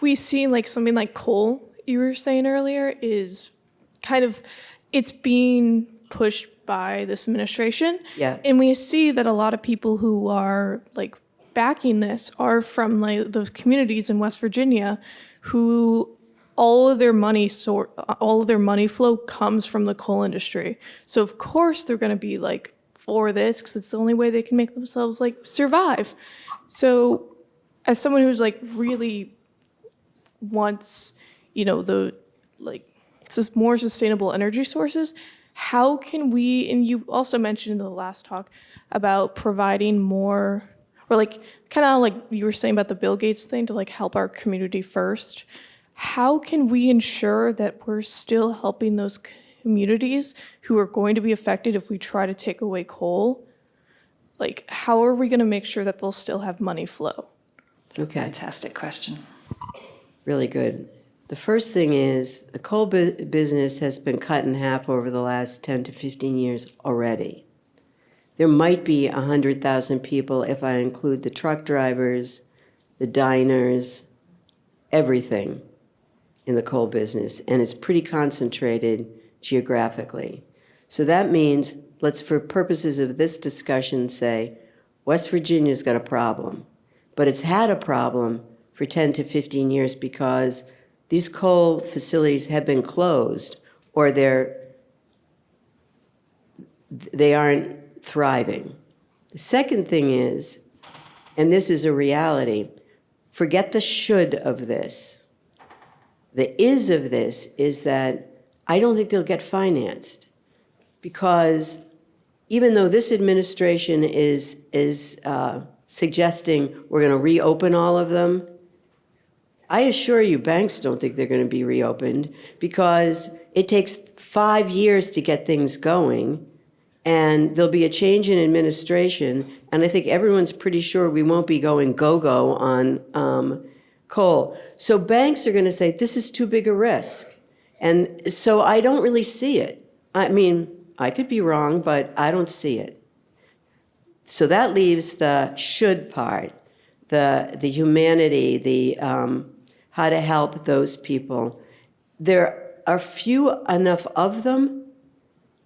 we see like something like coal, you were saying earlier, is kind of, it's being pushed by this administration. Yeah. And we see that a lot of people who are like backing this are from like those communities in West Virginia who all of their money flow comes from the coal industry. So of course they're going to be like for this because it's the only way they can make themselves like survive. So as someone who's like really wants, the like more sustainable energy sources, how can we, and you also mentioned in the last talk about providing more, or like kind of like you were saying about the Bill Gates thing to like help our community first. How can we ensure that we're still helping those communities who are going to be affected if we try to take away coal? Like, how are we going to make sure that they'll still have money flow? Okay. Fantastic question. Really good. The first thing is the coal business has been cut in half over the last 10 to 15 years already. There might be 100,000 people if I include the truck drivers, the diners, everything in the coal business, and it's pretty concentrated geographically. So that means, let's, for purposes of this discussion, say West Virginia's got a problem, but it's had a problem for 10 to 15 years because these coal facilities have been closed or they aren't thriving. The second thing is, and this is a reality, forget the should of this. The is of this is that I don't think they'll get financed, because even though this administration is suggesting we're going to reopen all of them, I assure you banks don't think they're going to be reopened, because it takes 5 years to get things going, and there'll be a change in administration, and I think everyone's pretty sure we won't be going go-go on coal. So banks are going to say, this is too big a risk. And so I don't really see it. I mean, I could be wrong, but I don't see it. So that leaves the should part, the humanity, the how to help those people. There are few enough of them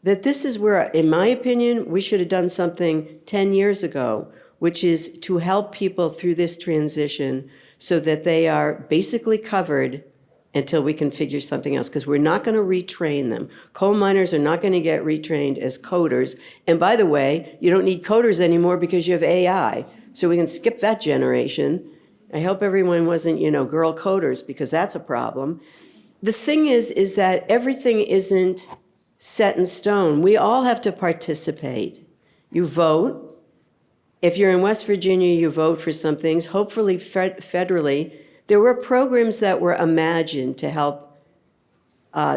that this is where, in my opinion, we should have done something 10 years ago, which is to help people through this transition so that they are basically covered until we can figure something else, because we're not going to retrain them. Coal miners are not going to get retrained as coders. And by the way, you don't need coders anymore because you have AI. So we can skip that generation. I hope everyone wasn't, girl coders, because that's a problem. The thing is that everything isn't set in stone. We all have to participate. You vote. If you're in West Virginia, you vote for some things. Hopefully, federally, there were programs that were imagined to help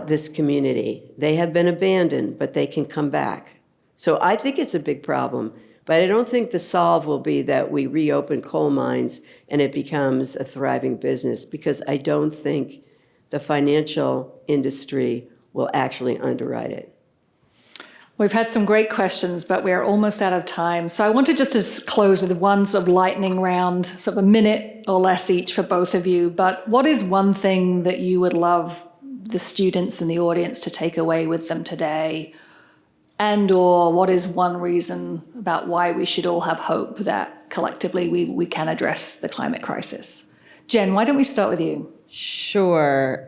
this community. They have been abandoned, but they can come back. So I think it's a big problem, but I don't think the solve will be that we reopen coal mines and it becomes a thriving business, because I don't think the financial industry will actually underwrite it. We've had some great questions, but we're almost out of time. So I wanted just to close with one sort of lightning round, sort of a minute or less each for both of you. But what is one thing that you would love the students in the audience to take away with them today? And or what is one reason about why we should all have hope that collectively we can address the climate crisis? Jen, why don't we start with you? Sure.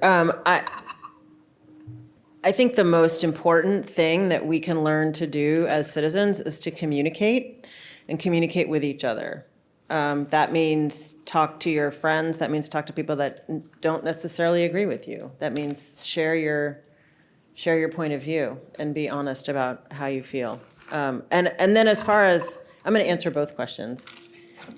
I think the most important thing that we can learn to do as citizens is to communicate and communicate with each other. That means talk to your friends. That means talk to people that don't necessarily agree with you. That means share your point of view and be honest about how you feel. And then as far as, I'm going to answer both questions.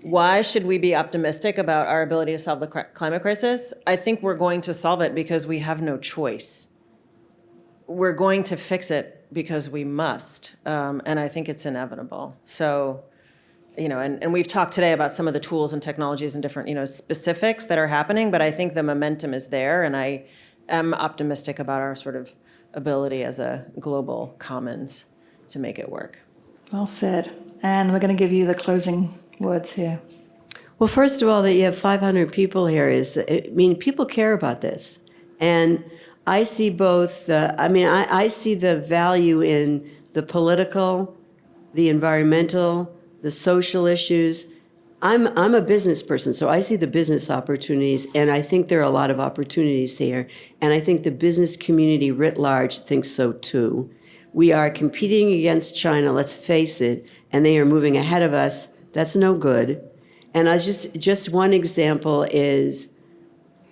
Why should we be optimistic about our ability to solve the climate crisis? I think we're going to solve it because we have no choice. We're going to fix it because we must, and I think it's inevitable. So, and we've talked today about some of the tools and technologies and different, specifics that are happening, but I think the momentum is there, and I am optimistic about our sort of ability as a global commons to make it work. Well said. And we're going to give you the closing words here. Well, first of all, that you have 500 people here people care about this. And I see both I see the value in the political, the environmental, the social issues. I'm a business person, so I see the business opportunities, and I think there are a lot of opportunities here. And I think the business community writ large thinks so too. We are competing against China, let's face it, and they are moving ahead of us. That's no good. And just one example is,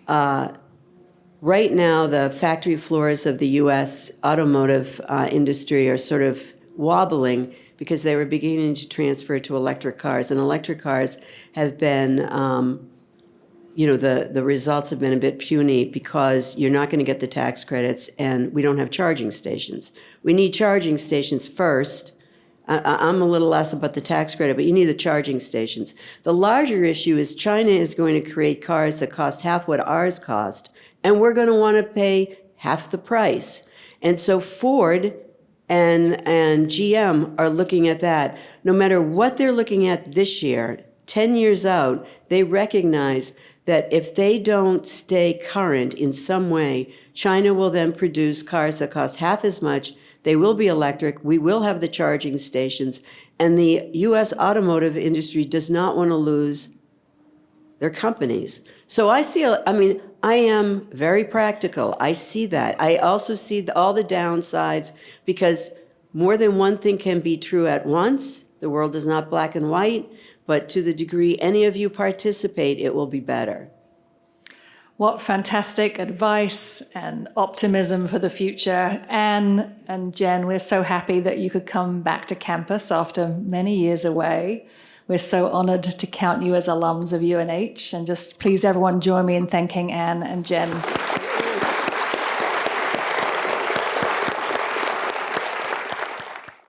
right now, the factory floors of the U.S. automotive industry are sort of wobbling because they were beginning to transfer to electric cars. And electric cars have been, the results have been a bit puny because you're not going to get the tax credits and we don't have charging stations. We need charging stations first. I'm a little less about the tax credit, but you need the charging stations. The larger issue is China is going to create cars that cost half what ours cost, and we're going to want to pay half the price. And so Ford and GM are looking at that. No matter what they're looking at this year, 10 years out, they recognize that if they don't stay current in some way, China will then produce cars that cost half as much. They will be electric. We will have the charging stations. And the U.S. automotive industry does not want to lose their companies. So I am very practical. I see that. I also see all the downsides, because more than one thing can be true at once. The world is not black and white, but to the degree any of you participate, it will be better. What fantastic advice and optimism for the future. Anne and Jen, we're so happy that you could come back to campus after many years away. We're so honored to count you as alums of UNH, and just please everyone join me in thanking Anne and Jen.